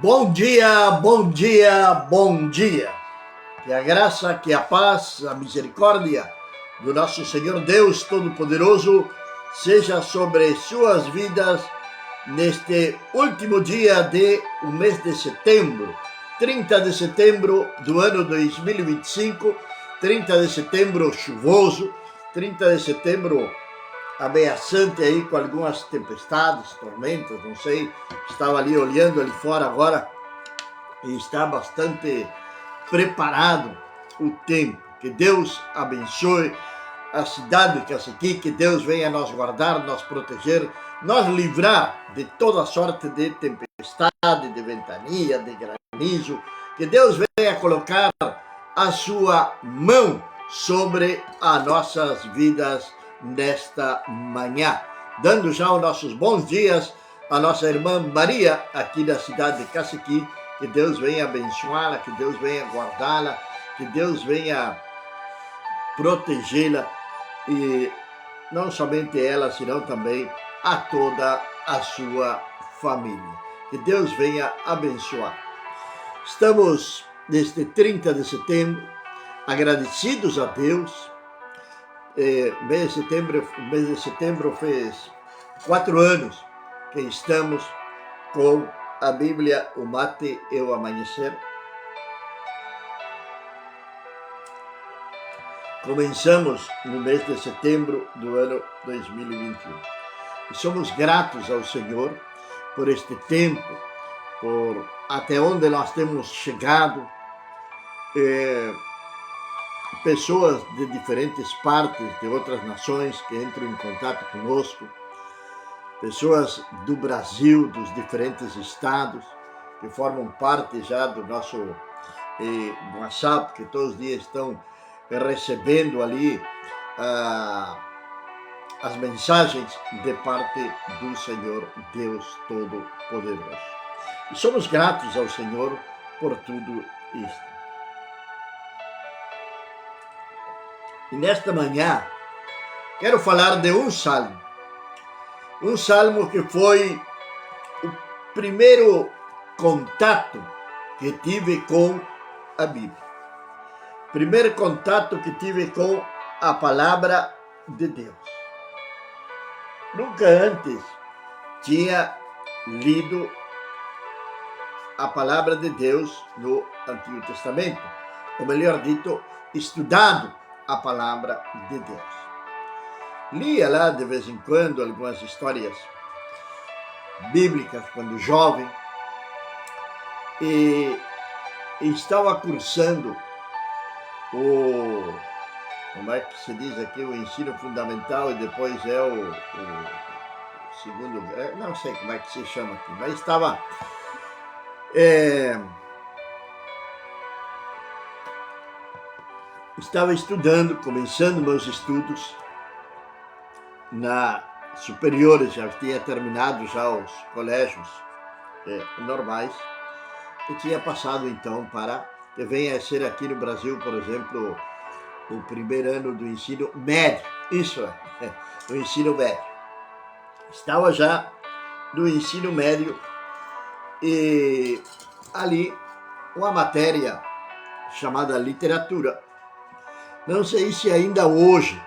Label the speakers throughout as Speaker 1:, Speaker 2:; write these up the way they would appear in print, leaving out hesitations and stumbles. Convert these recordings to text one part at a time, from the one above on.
Speaker 1: Bom dia, bom dia, bom dia. Que a graça, que a paz, a misericórdia do nosso Senhor Deus Todo-Poderoso seja sobre suas vidas neste último dia do mês de setembro, 30 de setembro do ano 2025, 30 de setembro chuvoso, 30 de setembro ameaçante aí com algumas tempestades, tormentas, não sei. Estava ali olhando ali fora agora e está bastante preparado o tempo. Que Deus abençoe a cidade de Cacequi, que Deus venha nos guardar, nos proteger, nos livrar de toda sorte de tempestade, de ventania, de granizo. Que Deus venha colocar a sua mão sobre as nossas vidas nesta manhã, dando já os nossos bons dias à nossa irmã Maria, aqui da cidade de Cacequi. Que Deus venha abençoá-la, que Deus venha guardá-la, que Deus venha protegê-la, e não somente ela, senão também a toda a sua família. Que Deus venha abençoar. Estamos neste 30 de setembro, agradecidos a Deus. O mês de setembro fez 4 anos que estamos com a Bíblia, o mate e o amanhecer. Começamos no mês de setembro do ano 2021. E somos gratos ao Senhor por este tempo, por até onde nós temos chegado. Pessoas de diferentes partes, de outras nações que entram em contato conosco, pessoas do Brasil, dos diferentes estados, que formam parte já do nosso WhatsApp, que todos os dias estão recebendo ali as mensagens de parte do Senhor Deus Todo-Poderoso. E somos gratos ao Senhor por tudo isto. E nesta manhã, quero falar de um salmo que foi o primeiro contato que tive com a Bíblia. Primeiro contato que tive com a palavra de Deus. Nunca antes tinha lido a palavra de Deus no Antigo Testamento, ou melhor dito, estudado a palavra de Deus. Lia lá de vez em quando algumas histórias bíblicas quando jovem, e estava cursando como é que se diz aqui, o ensino fundamental, e depois é o segundo, não sei como é que se chama aqui, mas estava estudando, começando meus estudos na superiores, já tinha terminado já os colégios normais, e tinha passado então para que venha a ser aqui no Brasil, por exemplo, o primeiro ano do ensino médio. Isso é, o ensino médio. Estava já no ensino médio, e ali uma matéria chamada literatura. Não sei se ainda hoje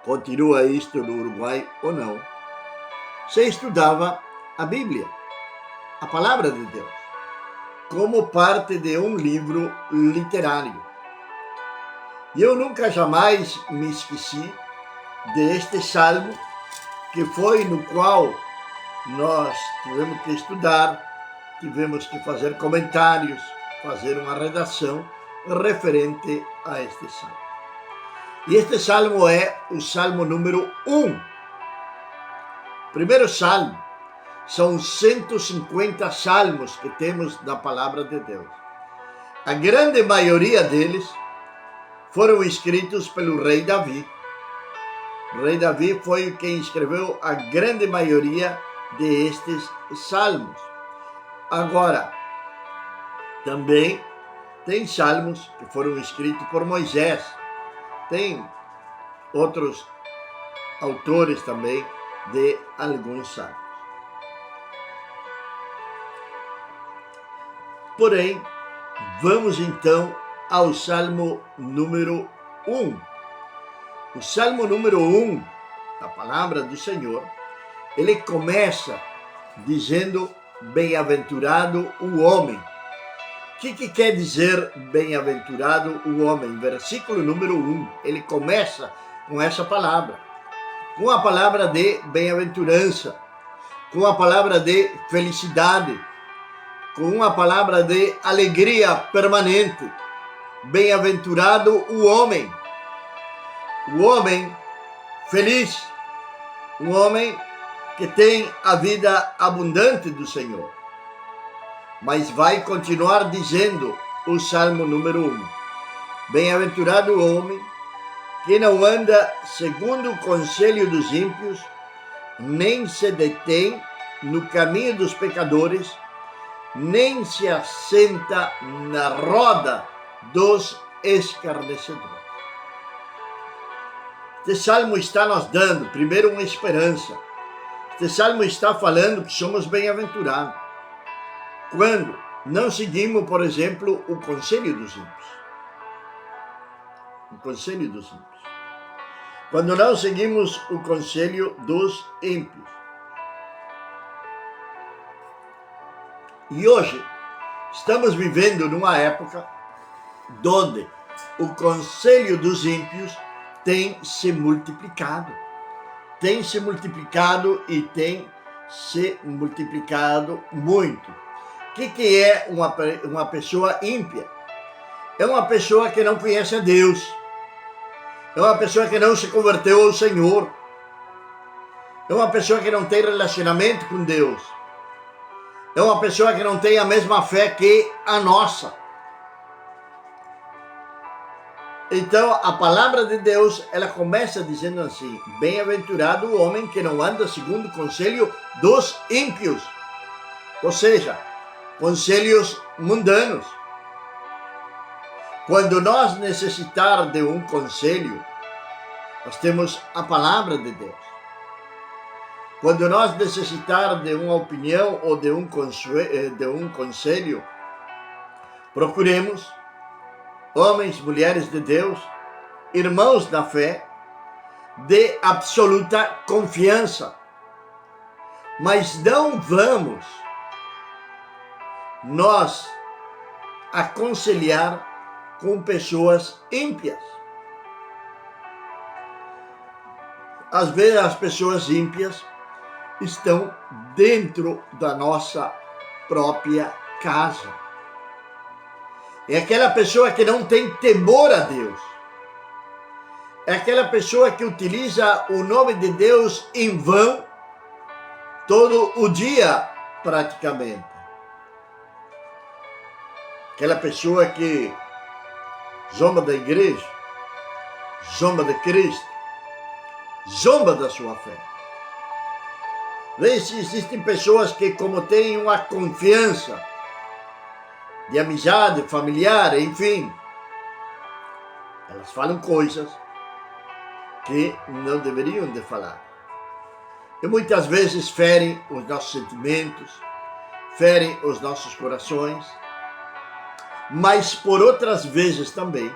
Speaker 1: continua isto no Uruguai ou não. Se estudava a Bíblia, a palavra de Deus, como parte de um livro literário. E eu nunca jamais me esqueci deste salmo, que foi no qual nós tivemos que estudar, tivemos que fazer comentários, fazer uma redação referente a este salmo. E este salmo é o salmo número 1. Primeiro salmo. São 150 salmos que temos na palavra de Deus. A grande maioria deles foram escritos pelo rei Davi. O rei Davi foi quem escreveu a grande maioria destes salmos. Agora, também tem salmos que foram escritos por Moisés. Tem outros autores também de alguns sábios. Porém, vamos então ao Salmo número 1. O Salmo número 1, da palavra do Senhor, ele começa dizendo: bem-aventurado o homem. O que quer dizer bem-aventurado o homem? Versículo número 1, ele começa com essa palavra, com a palavra de bem-aventurança, com a palavra de felicidade, com uma palavra de alegria permanente. Bem-aventurado o homem feliz, um homem que tem a vida abundante do Senhor. Mas vai continuar dizendo o Salmo número 1. Bem-aventurado o homem que não anda segundo o conselho dos ímpios, nem se detém no caminho dos pecadores, nem se assenta na roda dos escarnecedores. Este salmo está nos dando, primeiro, uma esperança. Este salmo está falando que somos bem-aventurados quando não seguimos, por exemplo, o conselho dos ímpios. O conselho dos ímpios. Quando não seguimos o conselho dos ímpios. E hoje estamos vivendo numa época onde o conselho dos ímpios tem se multiplicado. Tem se multiplicado e tem se multiplicado muito. O que é uma pessoa ímpia? É uma pessoa que não conhece a Deus. É uma pessoa que não se converteu ao Senhor. É uma pessoa que não tem relacionamento com Deus. É uma pessoa que não tem a mesma fé que a nossa. Então, a palavra de Deus, ela começa dizendo assim: bem-aventurado o homem que não anda segundo o conselho dos ímpios. Ou seja, conselhos mundanos. Quando nós necessitar de um conselho, nós temos a palavra de Deus. Quando nós necessitar de uma opinião ou de um conselho, procuremos homens, mulheres de Deus, irmãos da fé, de absoluta confiança. Mas não vamos nós aconselhar com pessoas ímpias. Às vezes as pessoas ímpias estão dentro da nossa própria casa. É aquela pessoa que não tem temor a Deus. É aquela pessoa que utiliza o nome de Deus em vão todo o dia, praticamente. Aquela pessoa que zomba da igreja, zomba de Cristo, zomba da sua fé. Vê se existem pessoas que, como têm uma confiança de amizade, familiar, enfim, elas falam coisas que não deveriam de falar. E muitas vezes ferem os nossos sentimentos, ferem os nossos corações, mas por outras vezes também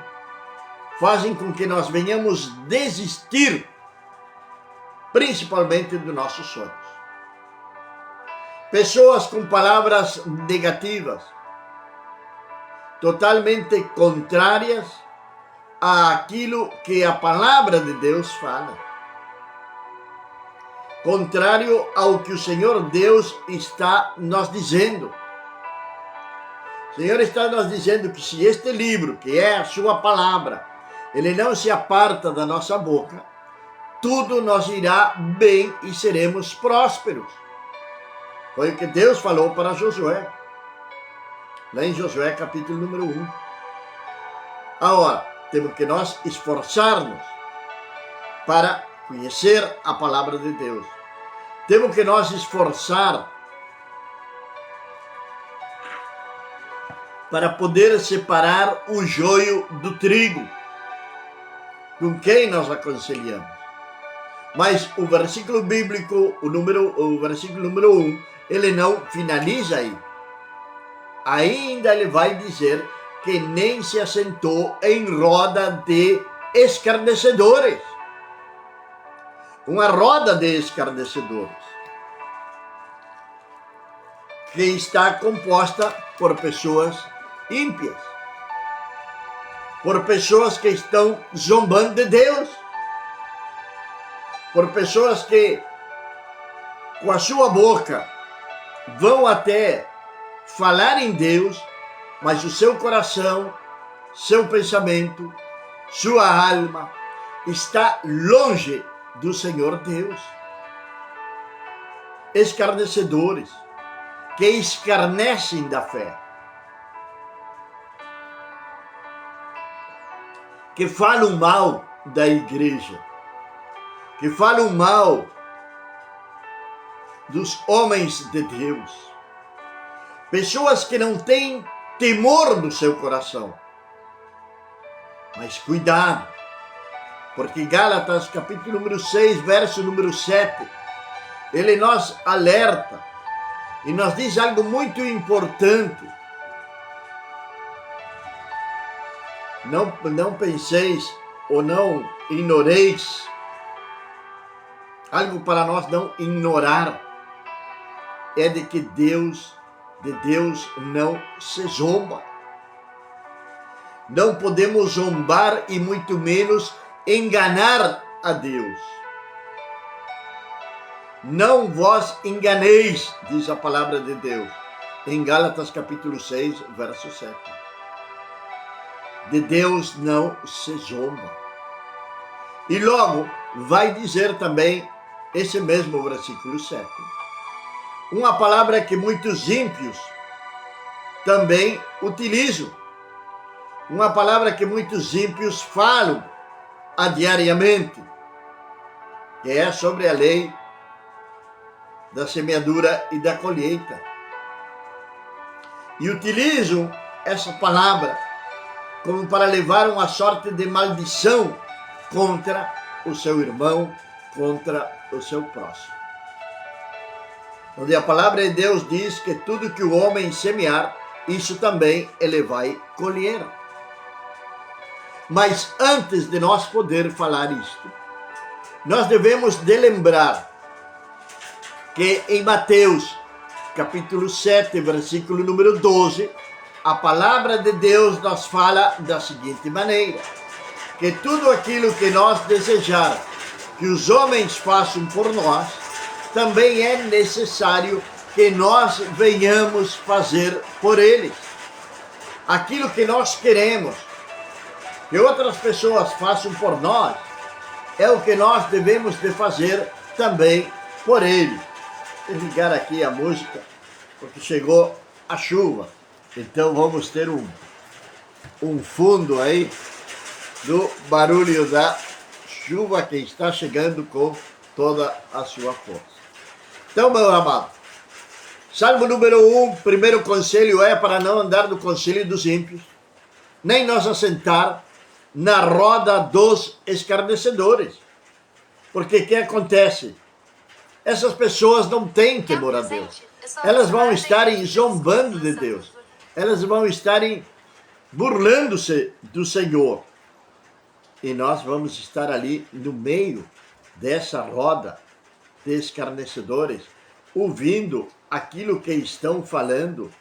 Speaker 1: fazem com que nós venhamos desistir, principalmente dos nossos sonhos. Pessoas com palavras negativas, totalmente contrárias àquilo que a palavra de Deus fala. Contrário ao que o Senhor Deus está nos dizendo. O Senhor está nos dizendo que se este livro, que é a sua palavra, ele não se aparta da nossa boca, tudo nos irá bem e seremos prósperos. Foi o que Deus falou para Josué, lá em Josué capítulo número 1. Agora, temos que nós esforçar-nos para conhecer a palavra de Deus. Temos que nós esforçar para poder separar o joio do trigo. Com quem nós aconselhamos? Mas o versículo bíblico, o versículo número 1, ele não finaliza aí. Ainda ele vai dizer que nem se assentou em roda de escarnecedores. Uma roda de escarnecedores que está composta por pessoas ímpias, por pessoas que estão zombando de Deus, por pessoas que com a sua boca vão até falar em Deus, mas o seu coração, seu pensamento, sua alma está longe do Senhor Deus. Escarnecedores que escarnecem da fé, que falam mal da igreja, que falam mal dos homens de Deus, pessoas que não têm temor no seu coração. Mas cuidado, porque Gálatas capítulo número 6, verso número 7, ele nos alerta e nos diz algo muito importante. Não penseis ou não ignoreis, algo para nós não ignorar, é de que de Deus não se zomba. Não podemos zombar e muito menos enganar a Deus. Não vos enganeis, diz a palavra de Deus, em Gálatas capítulo 6, verso 7. De Deus não se zomba. E logo vai dizer também esse mesmo versículo 7. Uma palavra que muitos ímpios também utilizam. Uma palavra que muitos ímpios falam diariamente, que é sobre a lei da semeadura e da colheita. E utilizam essa palavra como para levar uma sorte de maldição contra o seu irmão, contra o seu próximo. Onde a palavra de Deus diz que tudo que o homem semear, isso também ele vai colher. Mas antes de nós poder falar isto, nós devemos de lembrar que em Mateus capítulo 7, versículo número 12, a palavra de Deus nos fala da seguinte maneira: que tudo aquilo que nós desejar que os homens façam por nós, também é necessário que nós venhamos fazer por eles. Aquilo que nós queremos que outras pessoas façam por nós, é o que nós devemos de fazer também por eles. Vou ligar aqui a música, porque chegou a chuva. Então vamos ter um fundo aí do barulho da chuva que está chegando com toda a sua força. Então, meu amado, Salmo número 1, primeiro conselho é para não andar no conselho dos ímpios, nem nos assentar na roda dos escarnecedores. Porque o que acontece? Essas pessoas não têm temor a Deus. Elas vão estarem zombando de Deus. Elas vão estarem burlando-se do Senhor. E nós vamos estar ali no meio dessa roda de escarnecedores, ouvindo aquilo que estão falando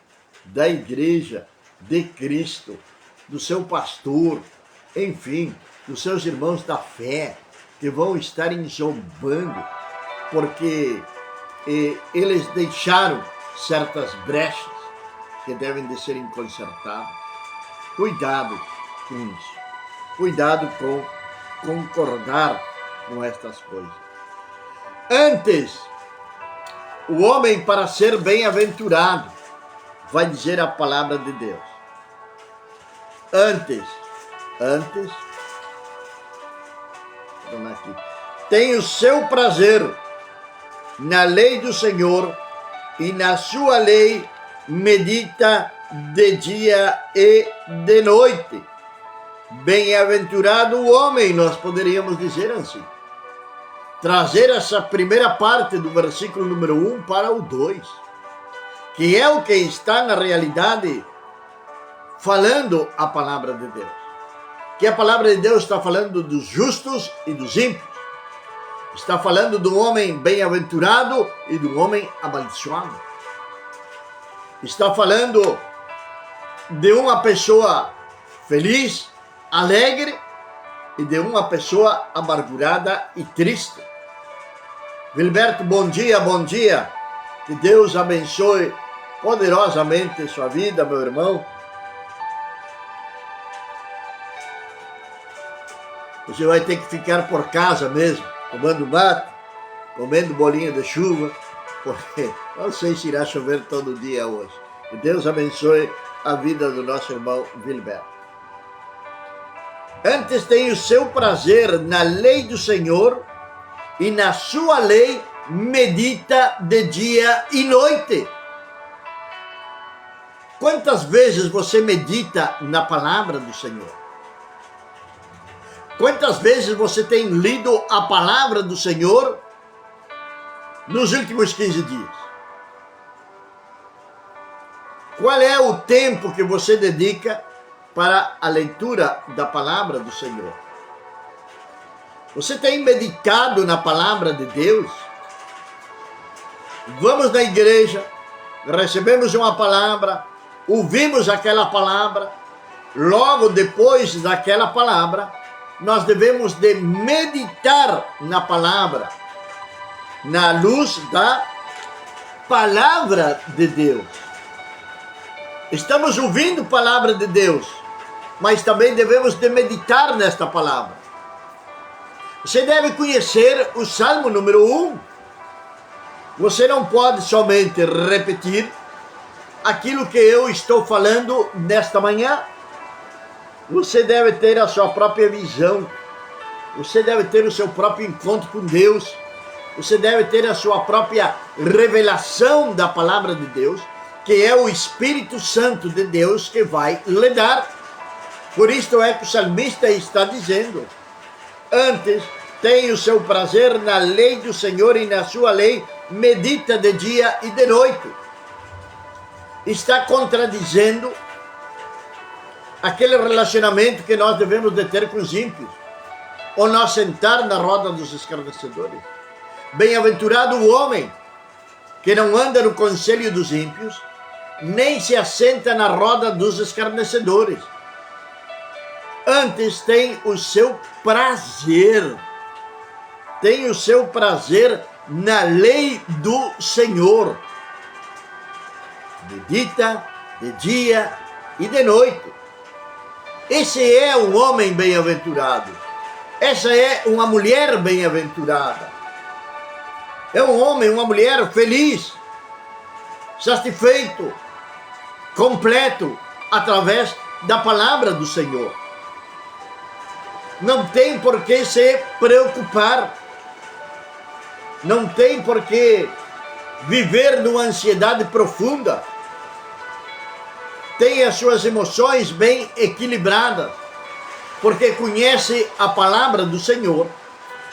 Speaker 1: da igreja de Cristo, do seu pastor, enfim, dos seus irmãos da fé, que vão estar zombando, porque eles deixaram certas brechas que devem de serem consertadas. Cuidado com isso. Cuidado com concordar com estas coisas. Antes, o homem, para ser bem-aventurado, vai dizer a palavra de Deus. Antes, tem o seu prazer na lei do Senhor, e na sua lei medita de dia e de noite. Bem-aventurado o homem, nós poderíamos dizer assim, trazer essa primeira parte do versículo número 1 para o 2, que é o que está na realidade falando a palavra de Deus. Que a palavra de Deus está falando dos justos e dos ímpios. Está falando do homem bem-aventurado e do homem amaldiçoado. Está falando de uma pessoa feliz, alegre, e de uma pessoa amargurada e triste. Wilberto, bom dia, bom dia. Que Deus abençoe poderosamente sua vida, meu irmão. Você vai ter que ficar por casa mesmo, tomando mate, comendo bolinha de chuva, porque não sei se irá chover todo dia hoje. Que Deus abençoe a vida do nosso irmão Wilberto. Antes tem o seu prazer na lei do Senhor, e na sua lei medita de dia e noite. Quantas vezes você medita na palavra do Senhor? Quantas vezes você tem lido a palavra do Senhor nos últimos 15 dias? Qual é o tempo que você dedica para a leitura da palavra do Senhor? Você tem meditado na palavra de Deus? Vamos na igreja, recebemos uma palavra, ouvimos aquela palavra, logo depois daquela palavra, nós devemos de meditar na palavra, na luz da palavra de Deus. Estamos ouvindo a palavra de Deus, mas também devemos de meditar nesta palavra. Você deve conhecer o Salmo número 1. Você não pode somente repetir aquilo que eu estou falando nesta manhã. Você deve ter a sua própria visão. Você deve ter o seu próprio encontro com Deus. Você deve ter a sua própria revelação da palavra de Deus, que é o Espírito Santo de Deus que vai lhe dar. Por isso é que o salmista está dizendo: antes tem o seu prazer na lei do Senhor, e na sua lei medita de dia e de noite. Está contradizendo aquele relacionamento que nós devemos de ter com os ímpios, ou nós sentar na roda dos escarnecedores. Bem-aventurado o homem que não anda no conselho dos ímpios, nem se assenta na roda dos escarnecedores. Antes tem o seu prazer, na lei do Senhor. Medita de dia e de noite. Esse é um homem bem-aventurado. Essa é uma mulher bem-aventurada. É um homem, uma mulher feliz, satisfeito, completo, através da palavra do Senhor. Não tem por que se preocupar. Não tem por que viver numa ansiedade profunda. Tem as suas emoções bem equilibradas, porque conhece a palavra do Senhor.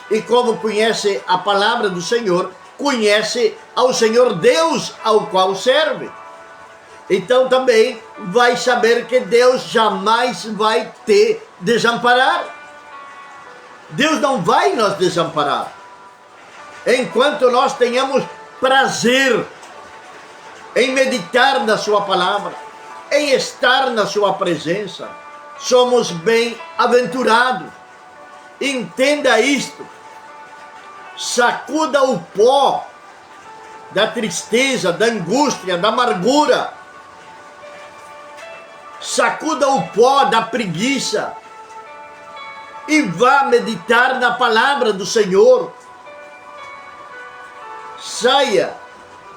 Speaker 1: E como conhece a palavra do Senhor, conhece ao Senhor Deus ao qual serve. Então também vai saber que Deus jamais vai te desamparar. Deus não vai nos desamparar enquanto nós tenhamos prazer em meditar na sua palavra, em estar na sua presença. Somos bem-aventurados. Entenda isto. Sacuda o pó da tristeza, da angústia, da amargura. Sacuda o pó da preguiça e vá meditar na palavra do Senhor. Saia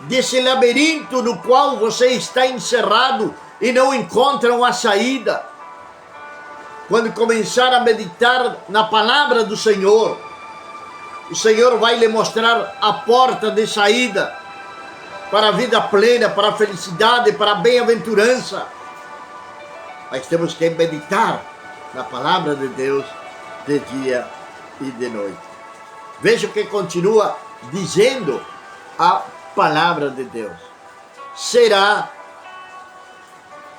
Speaker 1: desse labirinto no qual você está encerrado e não encontra uma saída. Quando começar a meditar na palavra do Senhor, o Senhor vai lhe mostrar a porta de saída para a vida plena, para a felicidade, para a bem-aventurança. Mas temos que meditar na palavra de Deus de dia e de noite. Veja o que continua dizendo a palavra de Deus. Será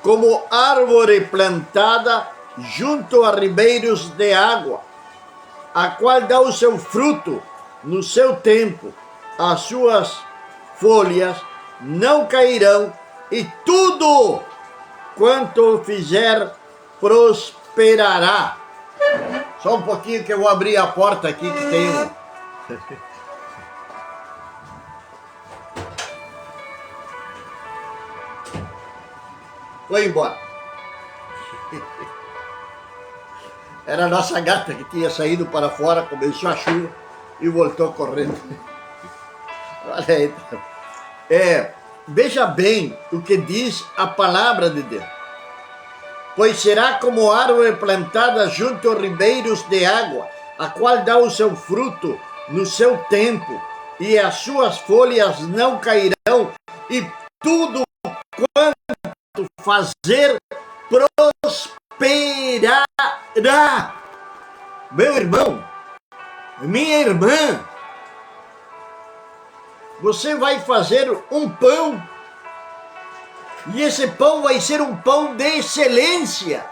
Speaker 1: como árvore plantada junto a ribeiros de água, a qual dá o seu fruto no seu tempo, as suas folhas não cairão, e tudo quanto fizer prosperará. Só um pouquinho que eu vou abrir a porta aqui que tem um... Foi embora. Era a nossa gata que tinha saído para fora, começou a chuva e voltou correndo. Olha aí. Veja bem o que diz a palavra de Deus. Pois será como árvore plantada junto aos ribeiros de água, a qual dá o seu fruto no seu tempo, e as suas folhas não cairão, e tudo quanto fazer prosperará. Meu irmão, minha irmã, você vai fazer um pão, e esse pão vai ser um pão de excelência,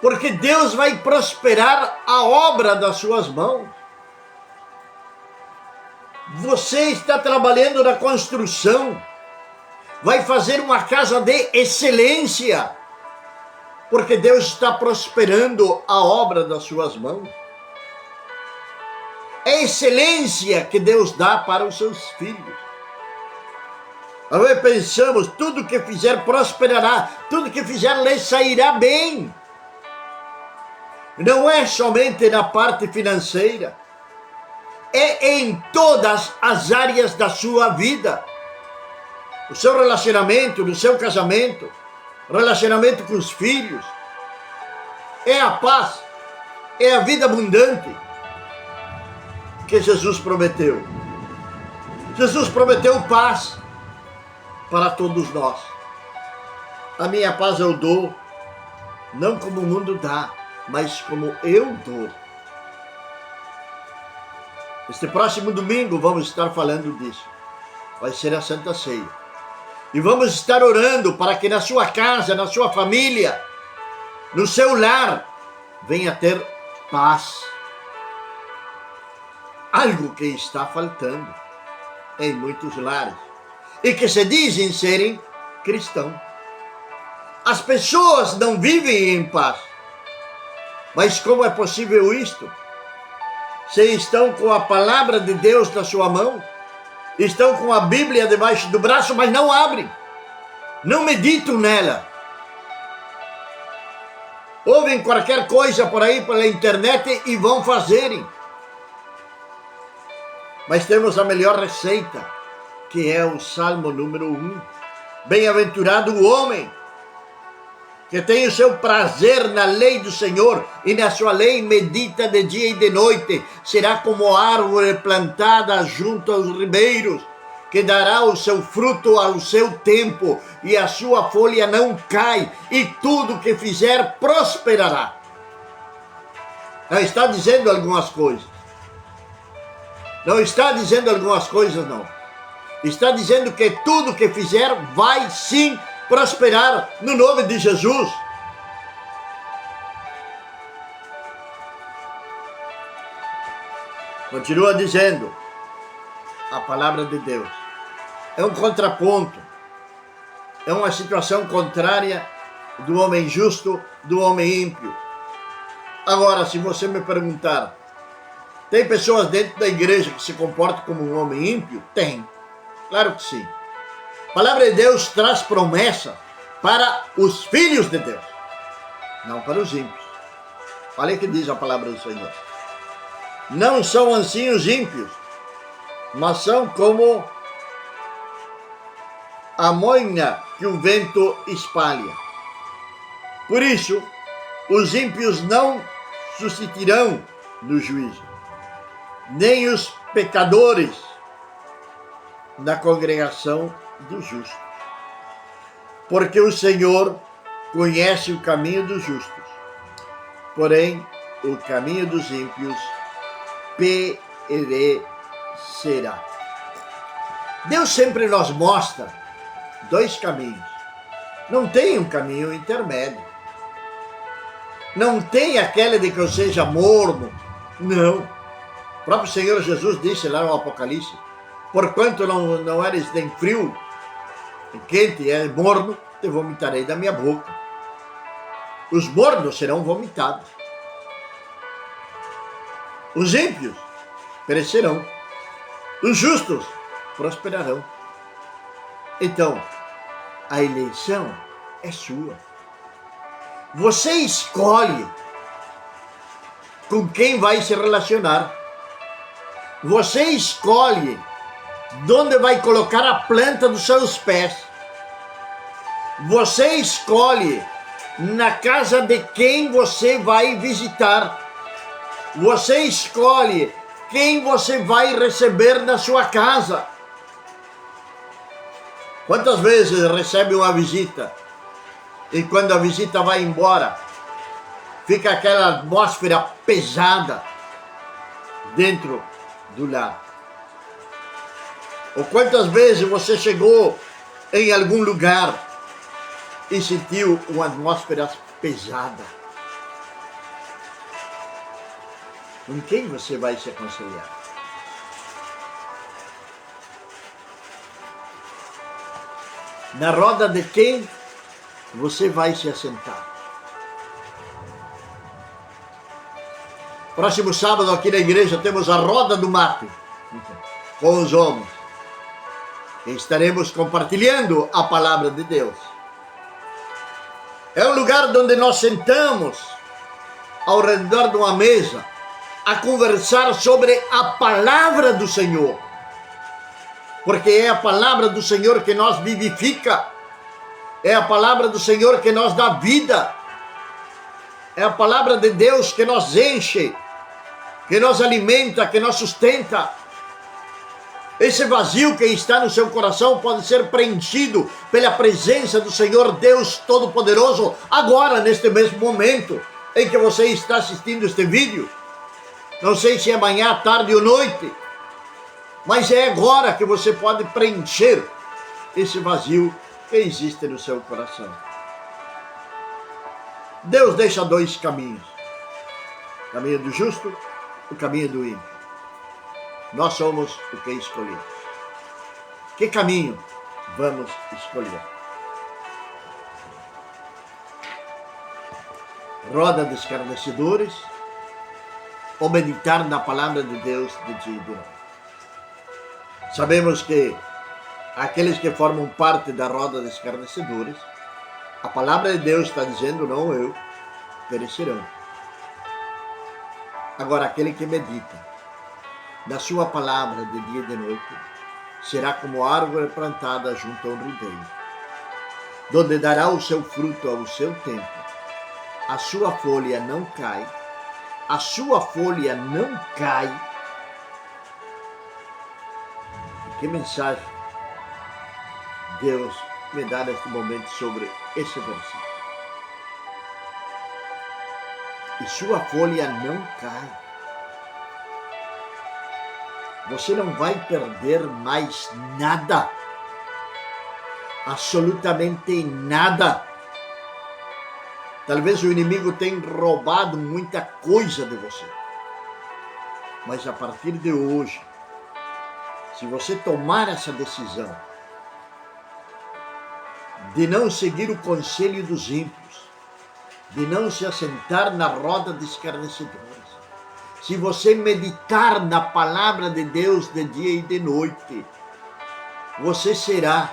Speaker 1: porque Deus vai prosperar a obra das suas mãos. Você está trabalhando na construção, vai fazer uma casa de excelência, porque Deus está prosperando a obra das suas mãos. É excelência que Deus dá para os seus filhos. Nós pensamos, tudo que fizer prosperará, tudo que fizer lhe sairá bem. Não é somente na parte financeira, é em todas as áreas da sua vida. O seu relacionamento, no seu casamento, relacionamento com os filhos, é a paz, é a vida abundante que Jesus prometeu. Jesus prometeu paz para todos nós. A minha paz eu dou, não como o mundo dá, mas como eu dou. Este próximo domingo vamos estar falando disso. Vai ser a Santa Ceia. E vamos estar orando para que na sua casa, na sua família, no seu lar, venha ter paz. Algo que está faltando em muitos lares e que se dizem serem cristãos. As pessoas não vivem em paz. Mas como é possível isto? Se estão com a palavra de Deus na sua mão, estão com a Bíblia debaixo do braço, mas não abrem, não meditam nela. Ouvem qualquer coisa por aí pela internet e vão fazerem. Mas temos a melhor receita, que é o Salmo número 1. Bem-aventurado o homem que tem o seu prazer na lei do Senhor, e na sua lei medita de dia e de noite. Será como árvore plantada junto aos ribeiros, que dará o seu fruto ao seu tempo, e a sua folha não cai, e tudo que fizer prosperará. Não está dizendo algumas coisas. Não está dizendo algumas coisas, não. Está dizendo que tudo que fizer vai sim prosperar no nome de Jesus. Continua dizendo a palavra de Deus. É um contraponto. É uma situação contrária do homem justo, do homem ímpio. Agora, se você me perguntar, tem pessoas dentro da igreja que se comportam como um homem ímpio? Tem. Claro que sim. A palavra de Deus traz promessa para os filhos de Deus, não para os ímpios. Olha o que diz a palavra do Senhor. Não são assim os ímpios, mas são como a moinha que o vento espalha. Por isso, os ímpios não subsistirão no juízo, nem os pecadores na congregação dos justos. Porque o Senhor conhece o caminho dos justos, porém o caminho dos ímpios perecerá. Deus sempre nos mostra dois caminhos. Não tem um caminho intermédio. Não tem aquele de que eu seja morno. Não. O próprio Senhor Jesus disse lá no Apocalipse: porquanto não eres nem frio, nem quente, é morno, te vomitarei da minha boca. Os mornos serão vomitados. Os ímpios perecerão. Os justos prosperarão. Então, a eleição é sua. Você escolhe com quem vai se relacionar. Você escolhe onde vai colocar a planta dos seus pés. Você escolhe na casa de quem você vai visitar. Você escolhe quem você vai receber na sua casa. Quantas vezes recebe uma visita e quando a visita vai embora, fica aquela atmosfera pesada dentro do lar? Ou quantas vezes você chegou em algum lugar e sentiu uma atmosfera pesada? Com quem você vai se aconselhar? Na roda de quem você vai se assentar? Próximo sábado aqui na igreja temos a roda do mate com os homens. E estaremos compartilhando a palavra de Deus. É um lugar onde nós sentamos ao redor de uma mesa a conversar sobre a palavra do Senhor. Porque é a palavra do Senhor que nos vivifica. É a palavra do Senhor que nos dá vida. É a palavra de Deus que nos enche, que nos alimenta, que nos sustenta. Esse vazio que está no seu coração pode ser preenchido pela presença do Senhor Deus Todo-Poderoso agora, neste mesmo momento em que você está assistindo este vídeo. Não sei se é manhã, tarde ou noite, mas é agora que você pode preencher esse vazio que existe no seu coração. Deus deixa dois caminhos: o caminho do justo e o caminho do ímpio. Nós somos o que escolhemos. Que caminho vamos escolher? Roda de escarnecedores ou meditar na palavra de Deus de dia e de noite? Sabemos que aqueles que formam parte da roda de escarnecedores, a palavra de Deus está dizendo: não eu, perecerão. Agora, aquele que medita na sua palavra de dia e de noite, será como árvore plantada junto a um ribeiro, donde dará o seu fruto ao seu tempo, a sua folha não cai, a sua folha não cai. Que mensagem Deus me dá neste momento sobre esse versículo? E sua folha não cai. Você não vai perder mais nada. Absolutamente nada. Talvez o inimigo tenha roubado muita coisa de você. Mas a partir de hoje, se você tomar essa decisão de não seguir o conselho dos ímpios, de não se assentar na roda de escarnecedores, se você meditar na palavra de Deus de dia e de noite, você será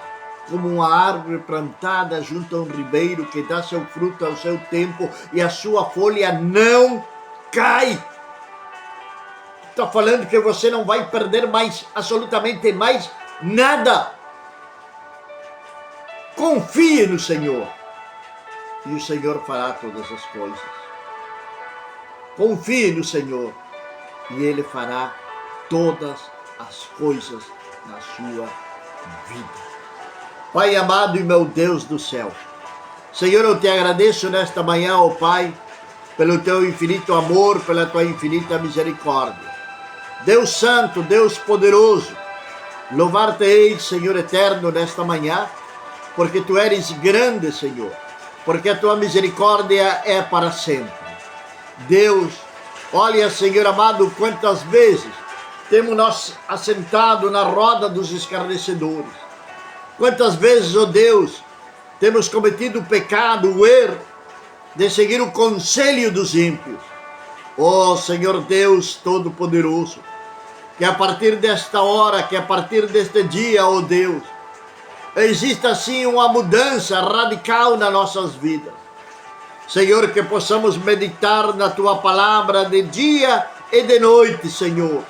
Speaker 1: como uma árvore plantada junto a um ribeiro que dá seu fruto ao seu tempo e a sua folha não cai. Está falando que você não vai perder mais, absolutamente mais nada. Confie no Senhor e o Senhor fará todas as coisas. Confie no Senhor e Ele fará todas as coisas na sua vida. Pai amado e meu Deus do céu, Senhor, eu te agradeço nesta manhã, ó Pai, pelo teu infinito amor, pela tua infinita misericórdia. Deus Santo, Deus Poderoso, louvar-te-ei, Senhor Eterno, nesta manhã, porque Tu eres grande, Senhor, porque a Tua misericórdia é para sempre. Deus, olha, Senhor amado, quantas vezes temos nós assentado na roda dos escarnecedores. Quantas vezes, ó Deus, temos cometido o pecado, o erro, de seguir o conselho dos ímpios. Ó Senhor Deus Todo-Poderoso, que a partir desta hora, que a partir deste dia, ó Deus, exista assim uma mudança radical nas nossas vidas. Senhor, que possamos meditar na Tua palavra de dia e de noite, Senhor,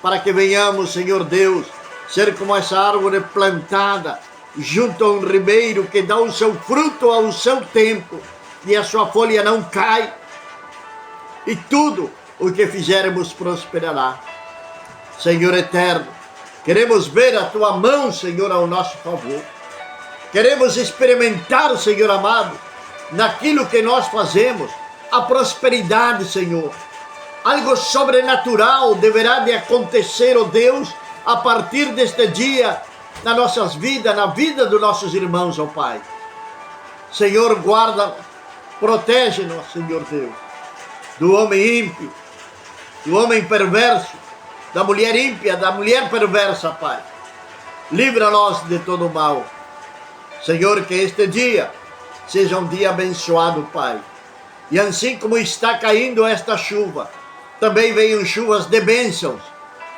Speaker 1: para que venhamos, Senhor Deus, ser como essa árvore plantada junto a um ribeiro que dá o seu fruto ao seu tempo e a sua folha não cai, e tudo o que fizermos prosperará. Senhor Eterno, queremos ver a Tua mão, Senhor, ao nosso favor. Queremos experimentar, Senhor amado, naquilo que nós fazemos, a prosperidade, Senhor. Algo sobrenatural deverá de acontecer, ó Deus, a partir deste dia, nas nossas vidas, na vida dos nossos irmãos, ó Pai. Senhor, guarda, protege-nos, Senhor Deus, do homem ímpio, do homem perverso, da mulher ímpia, da mulher perversa, Pai. Livra-nos de todo mal. Senhor, que este dia seja um dia abençoado, Pai. E assim como está caindo esta chuva, também venham chuvas de bênçãos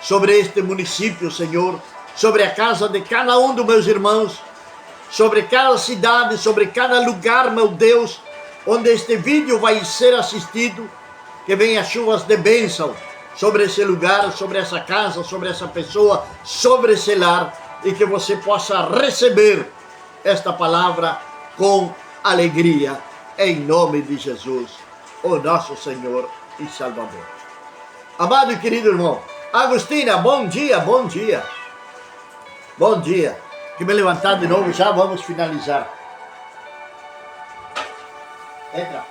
Speaker 1: sobre este município, Senhor, sobre a casa de cada um dos meus irmãos, sobre cada cidade, sobre cada lugar, meu Deus, onde este vídeo vai ser assistido, que venha chuvas de bênção sobre esse lugar, sobre essa casa, sobre essa pessoa, sobre esse lar, e que você possa receber esta palavra com alegria, em nome de Jesus, o nosso Senhor e Salvador. Amado e querido irmão, Agostina, bom dia, bom dia. Bom dia. Que me levantar de novo, já vamos finalizar. Entra.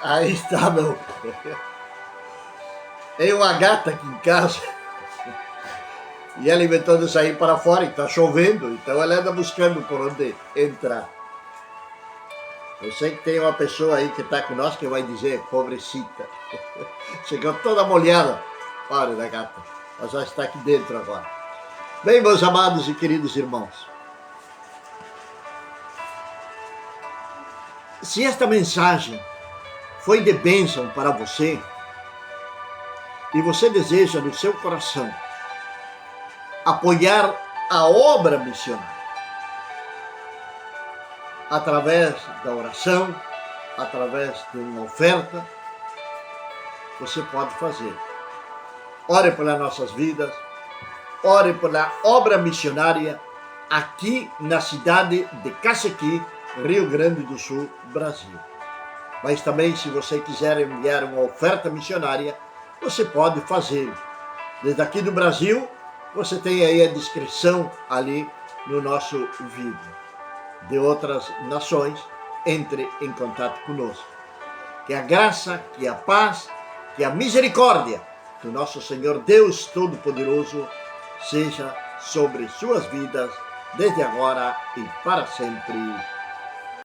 Speaker 1: Aí está, meu. Tem uma gata aqui em casa. E ela inventou de sair para fora, e está chovendo, então ela anda buscando por onde entrar. Eu sei que tem uma pessoa aí que está conosco que vai dizer, pobrecita, chegou toda molhada. Olha da gata, ela já está aqui dentro agora. Bem, meus amados e queridos irmãos, se esta mensagem foi de bênção para você, e você deseja no seu coração apoiar a obra missionária, através da oração, através de uma oferta, você pode fazer. Ore pelas nossas vidas, ore pela obra missionária aqui na cidade de Cacequi, Rio Grande do Sul, Brasil. Mas também, se você quiser enviar uma oferta missionária, você pode fazer. Desde aqui do Brasil, você tem aí a descrição ali no nosso vídeo. De outras nações, entre em contato conosco. Que a graça, que a paz, que a misericórdia do nosso Senhor Deus Todo-Poderoso seja sobre suas vidas, desde agora e para sempre.